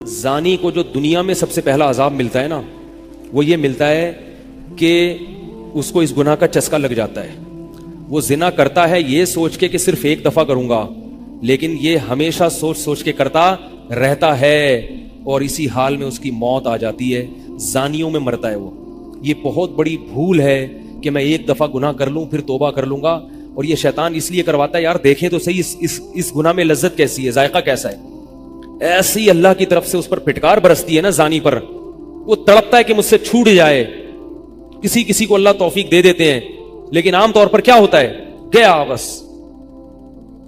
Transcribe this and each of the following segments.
زانی کو جو دنیا میں سب سے پہلا عذاب ملتا ہے نا، وہ یہ ملتا ہے کہ اس کو اس گناہ کا چسکا لگ جاتا ہے. وہ زنا کرتا ہے یہ سوچ کے کہ صرف ایک دفعہ کروں گا، لیکن یہ ہمیشہ سوچ سوچ کے کرتا رہتا ہے اور اسی حال میں اس کی موت آ جاتی ہے. زانیوں میں مرتا ہے وہ. یہ بہت بڑی بھول ہے کہ میں ایک دفعہ گناہ کر لوں پھر توبہ کر لوں گا. اور یہ شیطان اس لیے کرواتا ہے، یار دیکھیں تو صحیح اس گناہ میں لذت کیسی ہے، ذائقہ کیسا ہے. ایسی اللہ کی طرف سے اس پر پھٹکار برستی ہے نا زانی پر، وہ تڑپتا ہے کہ مجھ سے چھوٹ جائے. کسی کو اللہ توفیق دے دیتے ہیں، لیکن عام طور پر کیا ہوتا ہے، گیا بس.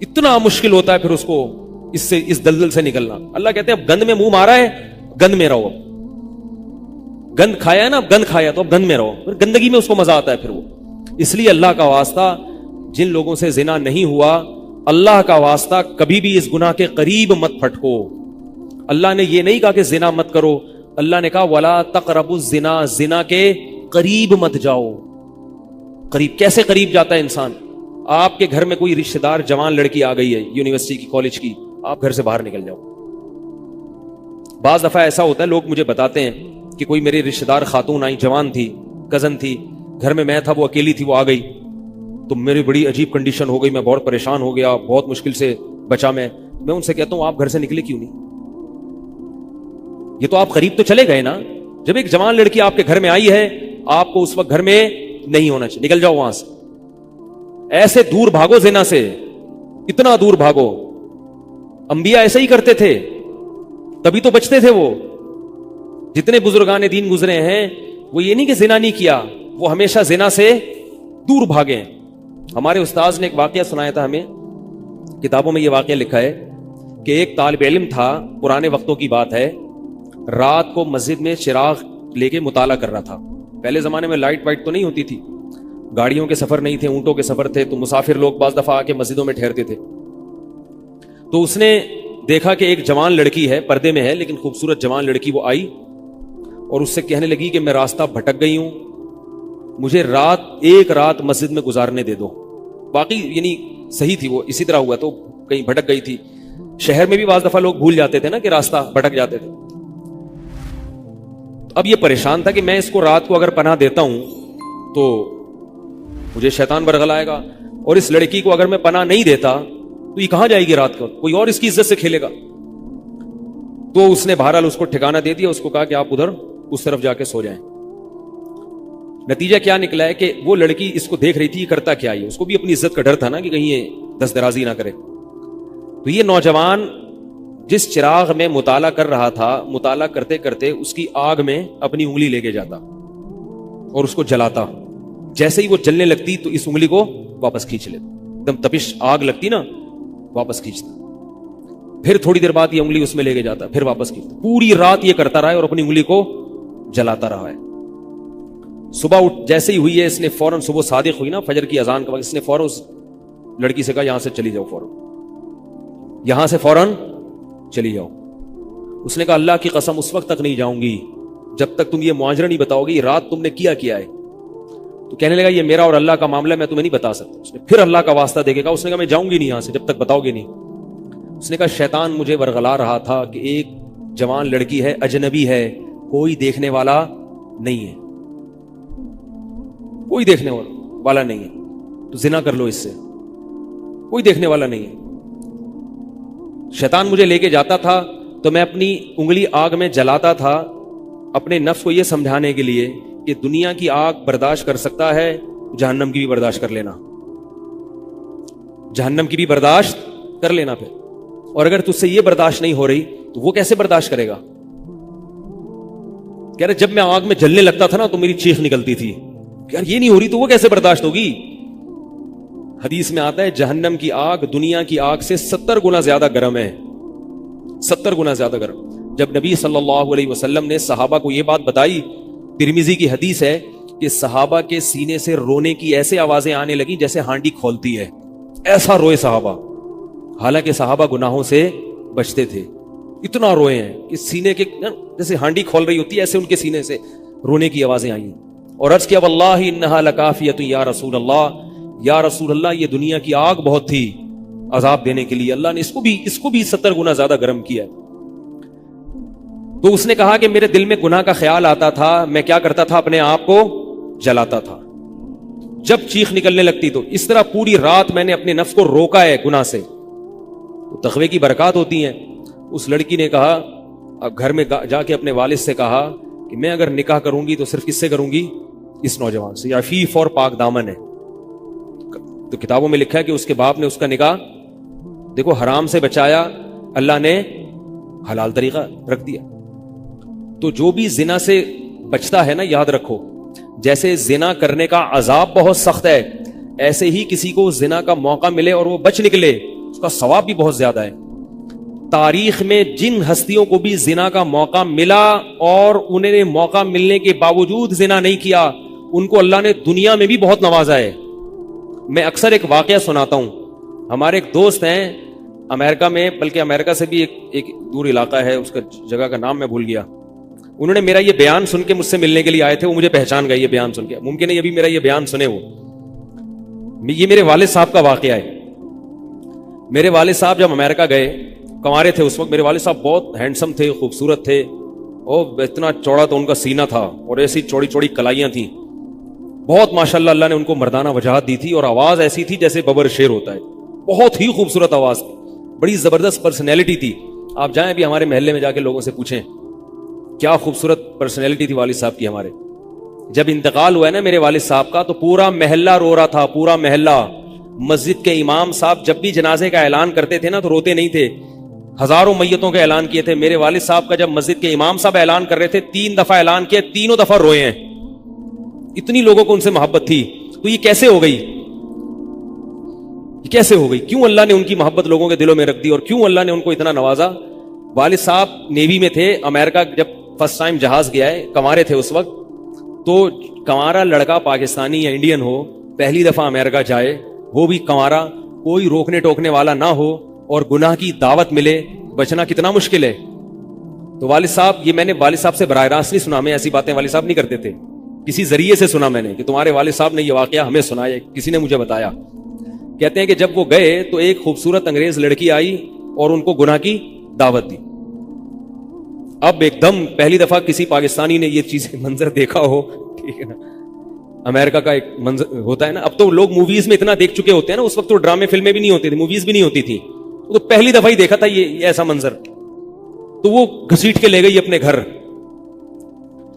اتنا مشکل ہوتا ہے پھر اس کو اس دلدل سے نکلنا. اللہ کہتے ہیں اب گند میں منہ مارا ہے، گند میں رہو. گند کھایا ہے نا، اب گند کھایا تو اب گند میں رہو. پھر گندگی میں اس کو مزہ آتا ہے پھر وہ. اس لیے اللہ کا واسطہ جن لوگوں سے زنا نہیں ہوا، اللہ کا واسطہ کبھی بھی اس گناہ کے قریب مت پھٹکو. اللہ نے یہ نہیں کہا کہ زنا مت کرو، اللہ نے کہا ولا تقربوا الزنا، زنا کے قریب مت جاؤ. قریب کیسے قریب جاتا ہے انسان؟ آپ کے گھر میں کوئی رشتہ دار جوان لڑکی آ گئی ہے یونیورسٹی کی، کالج کی، آپ گھر سے باہر نکل جاؤ. بعض دفعہ ایسا ہوتا ہے، لوگ مجھے بتاتے ہیں کہ کوئی میری رشتہ دار خاتون آئی، جوان تھی، کزن تھی، گھر میں تھا، وہ اکیلی تھی، وہ آ گئی تو میری بڑی عجیب کنڈیشن ہو گئی، میں بہت پریشان ہو گیا، بہت مشکل سے بچا. میں ان سے کہتا ہوں آپ گھر سے نکلے کیوں نہیں؟ یہ تو آپ قریب تو چلے گئے نا. جب ایک جوان لڑکی آپ کے گھر میں آئی ہے، آپ کو اس وقت گھر میں نہیں ہونا چاہیے، نکل جاؤ وہاں سے. ایسے دور بھاگو زنا سے، اتنا دور بھاگو. انبیاء ایسا ہی کرتے تھے، تبھی تو بچتے تھے وہ. جتنے بزرگان دین گزرے ہیں وہ یہ نہیں کہ زنا نہیں کیا، وہ ہمیشہ زنا سے دور بھاگے. ہمارے استاذ نے ایک واقعہ سنایا تھا ہمیں، کتابوں میں یہ واقعہ لکھا ہے کہ ایک طالب علم تھا، پرانے وقتوں کی بات ہے، رات کو مسجد میں چراغ لے کے مطالعہ کر رہا تھا. پہلے زمانے میں لائٹ وائٹ تو نہیں ہوتی تھی، گاڑیوں کے سفر نہیں تھے، اونٹوں کے سفر تھے، تو مسافر لوگ بعض دفعہ آ کے مسجدوں میں ٹھہرتے تھے. تو اس نے دیکھا کہ ایک جوان لڑکی ہے، پردے میں ہے لیکن خوبصورت جوان لڑکی. وہ آئی اور اس سے کہنے لگی کہ میں راستہ بھٹک گئی ہوں، مجھے ایک رات مسجد میں گزارنے دے دو. باقی یعنی صحیح تھی، وہ اسی طرح ہوا تو کہیں بھٹک گئی تھی. شہر میں بھی بعض دفعہ لوگ بھول جاتے تھے نا کہ راستہ بھٹک جاتے تھے. اب یہ پریشان تھا کہ میں اس کو رات کو اگر پناہ دیتا ہوں تو مجھے شیطان برگلائے گا، اور اس لڑکی کو اگر میں پناہ نہیں دیتا تو یہ کہاں جائے گی رات کو، کوئی اور اس کی عزت سے کھیلے گا. تو اس نے بہرحال اس کو ٹھکانہ دے دیا، اس کو کہا کہ آپ ادھر اس طرف جا کے سو جائیں. نتیجہ کیا نکلا ہے کہ وہ لڑکی اس کو دیکھ رہی تھی، یہ کرتا کیا ہے، اس کو بھی اپنی عزت کا ڈر تھا نا کہ کہیں یہ دست درازی نہ کرے. تو یہ نوجوان جس چراغ میں مطالعہ کر رہا تھا، مطالعہ کرتے کرتے اس کی آگ میں اپنی انگلی لے کے جاتا اور اس کو جلاتا. جیسے ہی وہ جلنے لگتی تو اس انگلی کو واپس کھینچ لیتا، ایک دم تپش آگ لگتی نا، واپس کھینچتا. پھر تھوڑی دیر بعد یہ انگلی اس میں لے کے جاتا، پھر واپس کھینچتا. پوری رات یہ کرتا رہا ہے اور اپنی انگلی کو جلاتا رہا ہے. صبح جیسے ہی ہوئی ہے، اس نے فوراً، صبح صادق ہوئی نا فجر کی اذان کا وقت، اس نے فوراً اس لڑکی سے کہا یہاں سے چلی جاؤ، فوراً یہاں سے فوراً چلی جاؤ. اس نے کہا اللہ کی قسم اس وقت تک نہیں جاؤں گی جب تک تم یہ معاجرہ نہیں بتاؤ گی رات تم نے کیا ہے. تو کہنے لگا یہ میرا اور اللہ کا معاملہ ہے، میں تمہیں نہیں بتا سکتا. اس نے پھر اللہ کا واسطہ دے کے کہا، اس نے کہا میں جاؤں گی نہیں یہاں سے جب تک بتاؤ گے نہیں. اس نے کہا شیطان مجھے ورغلا رہا تھا کہ ایک جوان لڑکی ہے، اجنبی ہے، کوئی دیکھنے والا نہیں ہے، کوئی دیکھنے والا نہیں ہے، تو زنا کر لو اس سے، کوئی دیکھنے والا نہیں ہے. شیطان مجھے لے کے جاتا تھا تو میں اپنی انگلی آگ میں جلاتا تھا، اپنے نفس کو یہ سمجھانے کے لیے کہ دنیا کی آگ برداشت کر سکتا ہے، جہنم کی بھی برداشت کر لینا، جہنم کی بھی برداشت کر لینا. پھر اور اگر تجھ سے یہ برداشت نہیں ہو رہی تو وہ کیسے برداشت کرے گا؟ کہہ رہے جب میں آگ میں جلنے لگتا تھا نا تو میری چیخ نکلتی تھی، یار یہ نہیں ہو رہی تو وہ کیسے برداشت ہوگی. حدیث میں آتا ہے جہنم کی آگ دنیا کی آگ سے 70 گنا زیادہ گرم ہے، 70 گنا زیادہ گرم. جب نبی صلی اللہ علیہ وسلم نے صحابہ کو یہ بات بتائی، ترمذی کی حدیث ہے کہ صحابہ کے سینے سے رونے کی ایسے آوازیں آنے لگی جیسے ہانڈی کھولتی ہے، ایسا روئے صحابہ. حالانکہ صحابہ گناہوں سے بچتے تھے، اتنا روئے ہیں کہ سینے کے جیسے ہانڈی کھول رہی ہوتی ہے ایسے ان کے سینے سے رونے کی آوازیں آئیں. اور عرض کیا واللہ انہا لکافیۃ یا رسول اللہ، یا رسول اللہ یہ دنیا کی آگ بہت تھی عذاب دینے کے لیے، اللہ نے اس کو بھی 70 گنا زیادہ گرم کیا. تو اس نے کہا کہ میرے دل میں گناہ کا خیال آتا تھا، میں کیا کرتا تھا، اپنے آپ کو جلاتا تھا جب چیخ نکلنے لگتی. تو اس طرح پوری رات میں نے اپنے نفس کو روکا ہے گناہ سے. تو تقوی کی برکات ہوتی ہیں. اس لڑکی نے کہا، اب گھر میں جا کے اپنے والد سے کہا کہ میں اگر نکاح کروں گی تو صرف کس سے کروں گی؟ اس نوجوان سے. عفیف اور پاک دامن ہے. تو کتابوں میں لکھا ہے کہ اس کے باپ نے اس کا نکاح دیکھو حرام سے بچایا، اللہ نے حلال طریقہ رکھ دیا. تو جو بھی زنا سے بچتا ہے نا، یاد رکھو جیسے زنا کرنے کا عذاب بہت سخت ہے، ایسے ہی کسی کو زنا کا موقع ملے اور وہ بچ نکلے، اس کا ثواب بھی بہت زیادہ ہے. تاریخ میں جن ہستیوں کو بھی زنا کا موقع ملا اور انہیں نے موقع ملنے کے باوجود زنا نہیں کیا، ان کو اللہ نے دنیا میں بھی بہت نوازا ہے. میں اکثر ایک واقعہ سناتا ہوں. ہمارے ایک دوست ہیں امریکہ میں، بلکہ امریکہ سے بھی ایک دور علاقہ ہے، اس کا جگہ کا نام میں بھول گیا. انہوں نے میرا یہ بیان سن کے مجھ سے ملنے کے لیے آئے تھے. وہ مجھے پہچان گئے یہ بیان سن کے. ممکن ہے یہ بھی میرا یہ بیان سنے. یہ میرے والد صاحب کا واقعہ ہے. میرے والد صاحب جب امریکہ گئے، کنوارے تھے اس وقت. میرے والد صاحب بہت ہینڈسم تھے، خوبصورت تھے، اور اتنا چوڑا تو ان کا سینہ تھا اور ایسی چوڑی چوڑی کلائیاں تھیں. بہت ماشاءاللہ اللہ نے ان کو مردانہ وجاہت دی تھی، اور آواز ایسی تھی جیسے ببر شیر ہوتا ہے. بہت ہی خوبصورت آواز تھی، بڑی زبردست پرسنالٹی تھی. آپ جائیں بھی ہمارے محلے میں جا کے لوگوں سے پوچھیں کیا خوبصورت پرسنالٹی تھی والد صاحب کی ہمارے. جب انتقال ہوا ہے نا میرے والد صاحب کا، تو پورا محلہ رو رہا تھا، پورا محلہ. مسجد کے امام صاحب جب بھی جنازے کا اعلان کرتے تھے نا تو روتے نہیں تھے. ہزاروں میتوں کے اعلان کیے تھے. میرے والد صاحب کا جب مسجد کے امام صاحب اعلان کر رہے تھے، 3 دفعہ اعلان کیا، تینوں دفعہ روئے ہیں. اتنی لوگوں کو ان سے محبت تھی. تو یہ کیسے ہو گئی؟ یہ کیسے ہو گئی؟ کیوں اللہ نے ان کی محبت لوگوں کے دلوں میں رکھ دی، اور کیوں اللہ نے ان کو اتنا نوازا؟ والد صاحب نیوی میں تھے. امریکہ جب فرسٹ ٹائم جہاز گیا ہے، کنوارے تھے اس وقت. تو کنوارا لڑکا پاکستانی یا انڈین ہو، پہلی دفعہ امریکہ جائے، وہ بھی کنوارا، کوئی روکنے ٹوکنے والا نہ ہو اور گناہ کی دعوت ملے، بچنا کتنا مشکل ہے. تو والد صاحب، یہ میں نے والد صاحب سے براہ راست نہیں سنا، میں ایسی باتیں والد صاحب نہیں کرتے تھے، کسی ذریعے سے سنا میں نے کہ تمہارے والد صاحب نے یہ واقعہ ہمیں سنایا، کسی نے مجھے بتایا. کہتے ہیں کہ جب وہ گئے تو ایک خوبصورت انگریز لڑکی آئی اور ان کو گناہ کی دعوت دی. اب ایک دم پہلی دفعہ کسی پاکستانی نے یہ چیز منظر دیکھا ہو، ٹھیک ہے نا، امریکہ کا ایک منظر ہوتا ہے نا. اب تو لوگ موویز میں اتنا دیکھ چکے ہوتے ہیں نا، اس وقت تو ڈرامے فلمیں بھی نہیں ہوتی تھی، موویز بھی نہیں ہوتی تھی. تو پہلی دفعہ ہی دیکھا تھا یہ ایسا منظر. تو وہ گھسیٹ کے لے گئی اپنے گھر.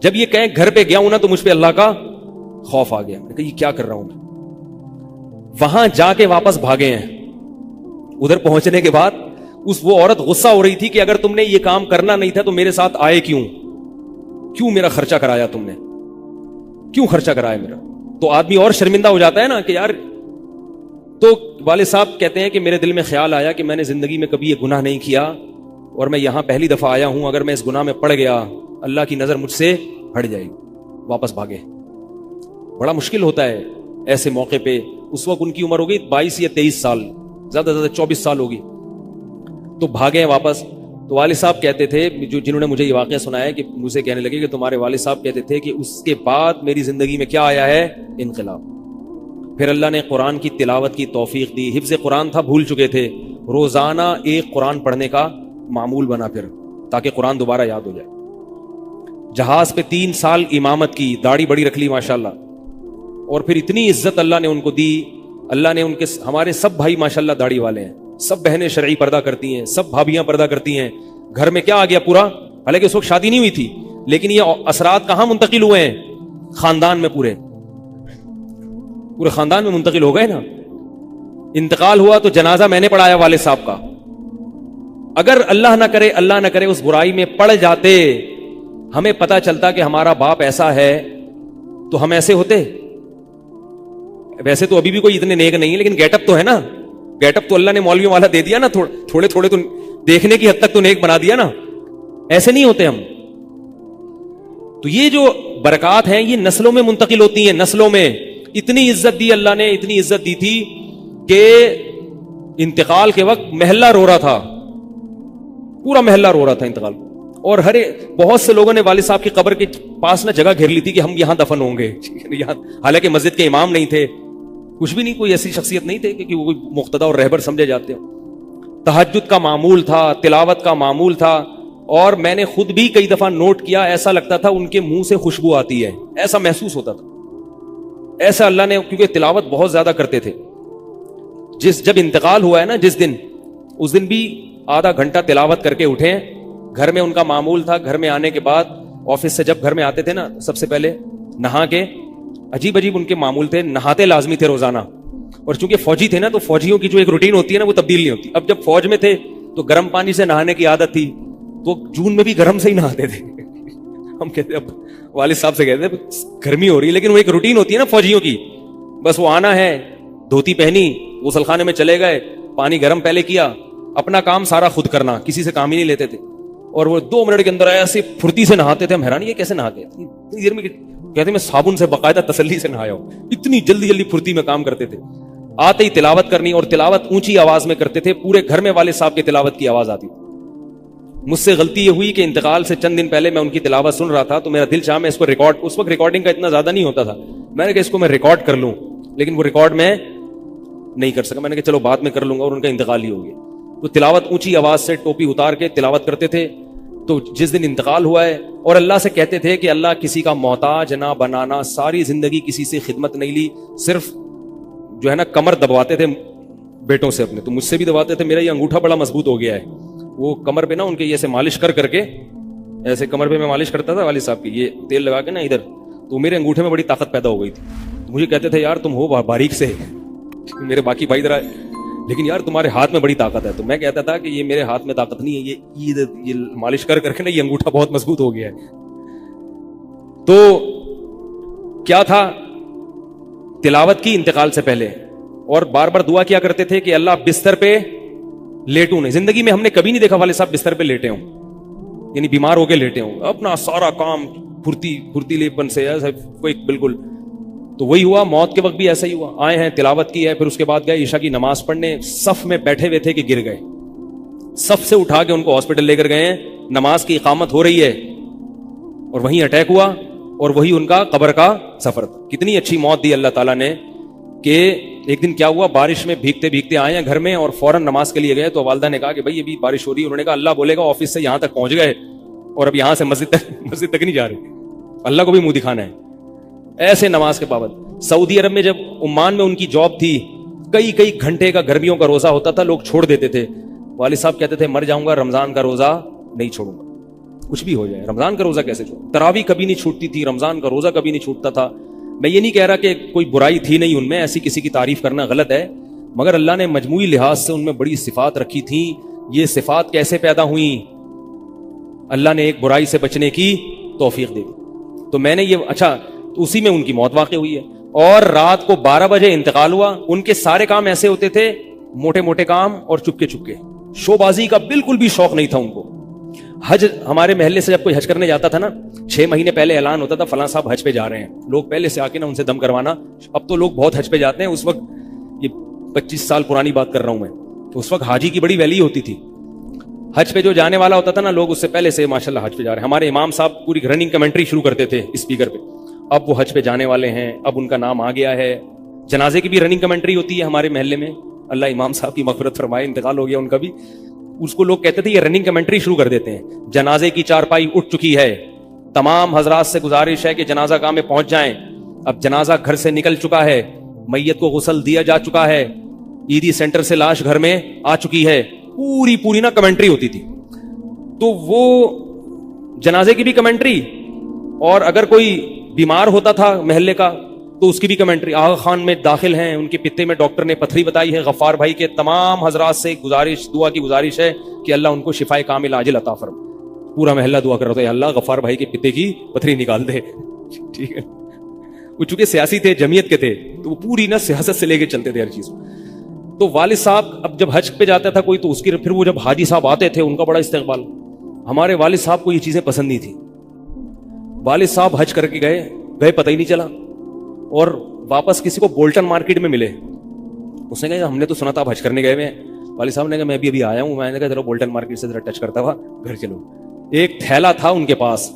جب یہ کہیں گھر پہ گیا ہوں نا تو مجھ پہ اللہ کا خوف آ گیا. میں کہا یہ کیا کر رہا ہوں میں. وہاں جا کے واپس بھاگے ہیں. ادھر پہنچنے کے بعد وہ عورت غصہ ہو رہی تھی کہ اگر تم نے یہ کام کرنا نہیں تھا تو میرے ساتھ آئے کیوں میرا خرچہ کرایا تم نے، کیوں خرچہ کرایا میرا. تو آدمی اور شرمندہ ہو جاتا ہے نا کہ یار. تو والد صاحب کہتے ہیں کہ میرے دل میں خیال آیا کہ میں نے زندگی میں کبھی یہ گناہ نہیں کیا اور میں یہاں پہلی دفعہ آیا ہوں، اگر میں اس گناہ میں پڑ گیا اللہ کی نظر مجھ سے ہٹ جائے گی. واپس بھاگے. بڑا مشکل ہوتا ہے ایسے موقع پہ. اس وقت ان کی عمر ہوگی 22 یا 23 سال، زیادہ 24 سال ہوگی. تو بھاگے واپس. تو والد صاحب کہتے تھے، جنہوں نے مجھے یہ واقعہ سنایا، کہ مجھے کہنے لگے کہ تمہارے والد صاحب کہتے تھے کہ اس کے بعد میری زندگی میں کیا آیا ہے؟ انقلاب. پھر اللہ نے قرآن کی تلاوت کی توفیق دی. حفظ قرآن تھا، بھول چکے تھے. روزانہ ایک قرآن پڑھنے کا معمول بنا پھر، تاکہ قرآن دوبارہ یاد ہو جائے. جہاز پہ 3 سال امامت کی، داڑھی بڑی رکھ لی ماشاءاللہ. اور پھر اتنی عزت اللہ نے ان کو دی. اللہ نے ان کے، ہمارے سب بھائی ماشاءاللہ داڑھی والے ہیں، سب بہنیں شرعی پردہ کرتی ہیں، سب بھابیاں پردہ کرتی ہیں. گھر میں کیا آ گیا پورا، حالانکہ اس وقت شادی نہیں ہوئی تھی، لیکن یہ اثرات کہاں منتقل ہوئے ہیں؟ خاندان میں، پورے خاندان میں منتقل ہو گئے نا. انتقال ہوا تو جنازہ میں نے پڑھایا والد صاحب کا. اگر اللہ نہ کرے اس برائی میں پڑ جاتے، ہمیں پتا چلتا کہ ہمارا باپ ایسا ہے، تو ہم ایسے ہوتے. ویسے تو ابھی بھی کوئی اتنے نیک نہیں ہے، لیکن گیٹ اپ تو ہے نا. گیٹ اپ تو اللہ نے مولویوں والا دے دیا نا، تھوڑے تھوڑے تو دیکھنے کی حد تک تو نیک بنا دیا نا. ایسے نہیں ہوتے ہم. تو یہ جو برکات ہیں یہ نسلوں میں منتقل ہوتی ہیں. نسلوں میں اتنی عزت دی اللہ نے، اتنی عزت دی تھی کہ انتقال کے وقت محلہ رو رہا تھا، پورا محلہ رو رہا تھا انتقال. اور بہت سے لوگوں نے والد صاحب کی قبر کے پاس نہ جگہ گھیر لی تھی کہ ہم یہاں دفن ہوں گے. حالانکہ مسجد کے امام نہیں تھے، کچھ بھی نہیں، کوئی ایسی شخصیت نہیں تھے کہ وہ مقتدی اور رہبر سمجھے جاتے ہو. تہجد کا معمول تھا، تلاوت کا معمول تھا. اور میں نے خود بھی کئی دفعہ نوٹ کیا, ایسا لگتا تھا ان کے منہ سے خوشبو آتی ہے, ایسا محسوس ہوتا تھا. ایسا اللہ نے, کیونکہ تلاوت بہت زیادہ کرتے تھے. جب انتقال ہوا ہے نا جس دن, اس دن بھی آدھا گھنٹہ تلاوت کر کے اٹھے. گھر میں ان کا معمول تھا, گھر میں آنے کے بعد آفس سے جب گھر میں آتے تھے نا, سب سے پہلے نہا کے, عجیب عجیب ان کے معمول تھے, نہاتے لازمی تھے روزانہ. اور چونکہ فوجی تھے نا, تو فوجیوں کی جو ایک روٹین ہوتی ہے نا, وہ تبدیل نہیں ہوتی. اب جب فوج میں تھے تو گرم پانی سے نہانے کی عادت تھی, تو جون میں بھی گرم سے ہی نہاتے تھے. ہم کہتے, اب والد صاحب سے کہتے گرمی ہو رہی ہے, لیکن وہ ایک روٹین ہوتی ہے نا فوجیوں کی, بس وہ آنا ہے, دھوتی پہنی, غسل خانے میں چلے گئے, پانی گرم پہلے کیا, اپنا کام سارا خود کرنا, کسی سے کام ہی نہیں لیتے تھے. اور وہ 2 منٹ کے اندر ایسے پھرتی سے نہاتے تھے. ہم حیران, یہ کیسے نہاتے ہیں اتنی دیر میں؟ کہتے میں صابن سے باقاعدہ تسلی سے نہایا ہوں, اتنی جلدی جلدی پھرتی میں کام کرتے تھے. آتے ہی تلاوت کرنی, اور تلاوت اونچی آواز میں کرتے تھے. پورے گھر میں والد صاحب کے تلاوت کی آواز آتی تھی. مجھ سے غلطی یہ ہوئی کہ انتقال سے چند دن پہلے میں ان کی تلاوت سن رہا تھا, تو میرا دل چاہا میں اس کو ریکارڈ, اس وقت ریکارڈنگ کا اتنا زیادہ نہیں ہوتا تھا, میں نے کہا اس کو میں ریکارڈ کر لوں, لیکن وہ ریکارڈ میں نہیں کر سکا. میں نے کہا چلو بعد میں کر لوں گا, اور ان کا انتقال ہی ہو گیا. تو تلاوت اونچی آواز سے ٹوپی اتار کے تلاوت کرتے تھے. تو جس دن انتقال ہوا ہے, اور اللہ سے کہتے تھے کہ اللہ کسی کا محتاج نہ بنانا, ساری زندگی کسی سے خدمت نہیں لی, صرف جو ہے نا کمر دبواتے تھے بیٹوں سے اپنے. تو مجھ سے بھی دباتے تھے, میرا یہ انگوٹھا بڑا مضبوط ہو گیا ہے. وہ کمر پہ نا ان کے ایسے مالش کر کے, ایسے کمر پہ میں مالش کرتا تھا والد صاحب کی, یہ تیل لگا کے نا ادھر, تو میرے انگوٹھے میں بڑی طاقت پیدا ہو گئی تھی. مجھے کہتے تھے یار تم ہو باریک سے, میرے باقی بھائی ذرا, لیکن یار تمہارے ہاتھ میں بڑی طاقت ہے. تو میں کہتا تھا کہ یہ میرے ہاتھ میں طاقت نہیں ہے, یہ مالش کر کے نا یہ انگوٹھا بہت مضبوط ہو گیا ہے. تو کیا تھا, تلاوت کی انتقال سے پہلے, اور بار بار دعا کیا کرتے تھے کہ اللہ بستر پہ لیٹوں نہیں. زندگی میں ہم نے کبھی نہیں دیکھا والد صاحب بستر پہ لیٹے ہوں, یعنی بیمار ہو کے لیٹے ہوں, اپنا سارا کام پھرتیلے پن سے کوئی بالکل. تو وہی ہوا, موت کے وقت بھی ایسا ہی ہوا. آئے ہیں, تلاوت کی ہے, پھر اس کے بعد گئے عشاء کی نماز پڑھنے, صف میں بیٹھے ہوئے تھے کہ گر گئے. صف سے اٹھا کے ان کو ہاسپٹل لے کر گئے, نماز کی اقامت ہو رہی ہے, اور وہیں اٹیک ہوا, اور وہی ان کا قبر کا سفر تھا. کتنی اچھی موت دی اللہ تعالیٰ نے, کہ ایک دن کیا ہوا, بارش میں بھیگتے بھیگتے آئے ہیں گھر میں, اور فوراً نماز کے لیے گئے. تو والدہ نے کہا کہ بھائی ابھی بارش ہو رہی ہے. انہوں نے کہا اللہ بولے گا آفس سے یہاں تک پہنچ گئے, اور اب یہاں سے مسجد تک نہیں جا رہے, اللہ کو بھی منہ دکھانا ہے. ایسے نماز کے پابند. سعودی عرب میں جب عمان میں ان کی جاب تھی, کئی گھنٹے کا گرمیوں کا روزہ ہوتا تھا, لوگ چھوڑ دیتے تھے. والد صاحب کہتے تھے مر جاؤں گا, رمضان کا روزہ نہیں چھوڑوں گا, کچھ بھی ہو جائے, رمضان کا روزہ کیسے چھوڑوں. تراویح کبھی نہیں چھوٹتی تھی, رمضان کا روزہ کبھی نہیں چھوٹتا تھا. میں یہ نہیں کہہ رہا کہ کوئی برائی تھی نہیں ان میں, ایسی کسی کی تعریف کرنا غلط ہے, مگر اللہ نے مجموعی لحاظ سے ان میں بڑی صفات رکھی تھیں. یہ صفات کیسے پیدا ہوئیں؟ اللہ نے ایک برائی سے بچنے کی توفیق دی. تو میں نے یہ, اچھا, اسی میں ان کی موت واقع ہوئی ہے. اور رات کو 12 بجے انتقال ہوا. ان کے سارے کام ایسے ہوتے تھے, موٹے موٹے کام اور چپکے چپکے. شو بازی کا بالکل بھی شوق نہیں تھا ان کو. حج, ہمارے محلے سے جب کوئی حج کرنے جاتا تھا نا, 6 مہینے پہلے اعلان ہوتا تھا فلاں صاحب حج پہ جا رہے ہیں, لوگ پہلے سے آ کے نا ان سے دم کروانا. اب تو لوگ بہت حج پہ جاتے ہیں, اس وقت یہ 25 سال پرانی بات کر رہا ہوں میں, تو اس وقت حاجی کی بڑی ویلیو ہوتی تھی. حج پہ جو جانے والا ہوتا تھا نا, لوگ اس سے پہلے سے ماشاءاللہ حج پہ جا رہے ہیں. ہمارے امام صاحب پوری رننگ کمنٹری شروع کرتے تھے اسپیکر پہ, اب وہ حج پہ جانے والے ہیں, اب ان کا نام آ گیا ہے. جنازے کی بھی رننگ کمنٹری ہوتی ہے ہمارے محلے میں, اللہ امام صاحب کی مغفرت فرمائے, انتقال ہو گیا ان کا بھی. اس کو لوگ کہتے تھے یہ رننگ کمنٹری شروع کر دیتے ہیں. جنازے کی چارپائی اٹھ چکی ہے, تمام حضرات سے گزارش ہے کہ جنازہ گاہ میں پہنچ جائیں. اب جنازہ گھر سے نکل چکا ہے, میت کو غسل دیا جا چکا ہے, عیدی سینٹر سے لاش گھر میں آ چکی ہے. پوری نا کمنٹری ہوتی تھی. تو وہ جنازے کی بھی کمنٹری, اور اگر کوئی بیمار ہوتا تھا محلے کا تو اس کی بھی کمنٹری. آغا خان میں داخل ہیں, ان کے پتے میں ڈاکٹر نے پتھری بتائی ہے. غفار بھائی کے تمام حضرات سے گزارش, دعا کی گزارش ہے کہ اللہ ان کو شفائے کامل عاجل عطا فرمائے. پورا محلہ دعا کر رہا تھا, اللہ غفار بھائی کے پتے کی پتھری نکال دے. ٹھیک ہے, وہ چونکہ سیاسی تھے, جمعیت کے تھے, تو وہ پوری نا سیاست سے لے کے چلتے تھے ہر چیز. تو والد صاحب اب جب حج پہ جاتا تھا کوئی, تو اس کی پھر وہ جب حاجی صاحب آتے تھے ان کا بڑا استقبال. ہمارے والد صاحب کو یہ چیزیں پسند نہیں تھی. والد صاحب حج کر کے گئے پتہ ہی نہیں چلا, اور واپس کسی کو بولٹن مارکیٹ میں ملے. اس نے کہا ہم نے تو سنا تھا آپ حج کرنے گئے ہوئے. والد صاحب نے کہا میں بھی ابھی آیا ہوں. میں نے کہا چلو بولٹن مارکیٹ سے ذرا ٹچ کرتا ہوا گھر چلو. ایک تھیلا تھا ان کے پاس,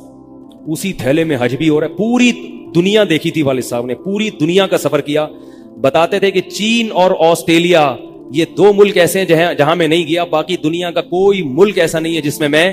اسی تھیلے میں حج بھی ہو رہا ہے. پوری دنیا دیکھی تھی والد صاحب نے, پوری دنیا کا سفر کیا. بتاتے تھے کہ چین اور آسٹریلیا یہ 2 ملک ایسے ہیں جہاں میں نہیں گیا, باقی دنیا کا کوئی ملک ایسا نہیں ہے جس میں میں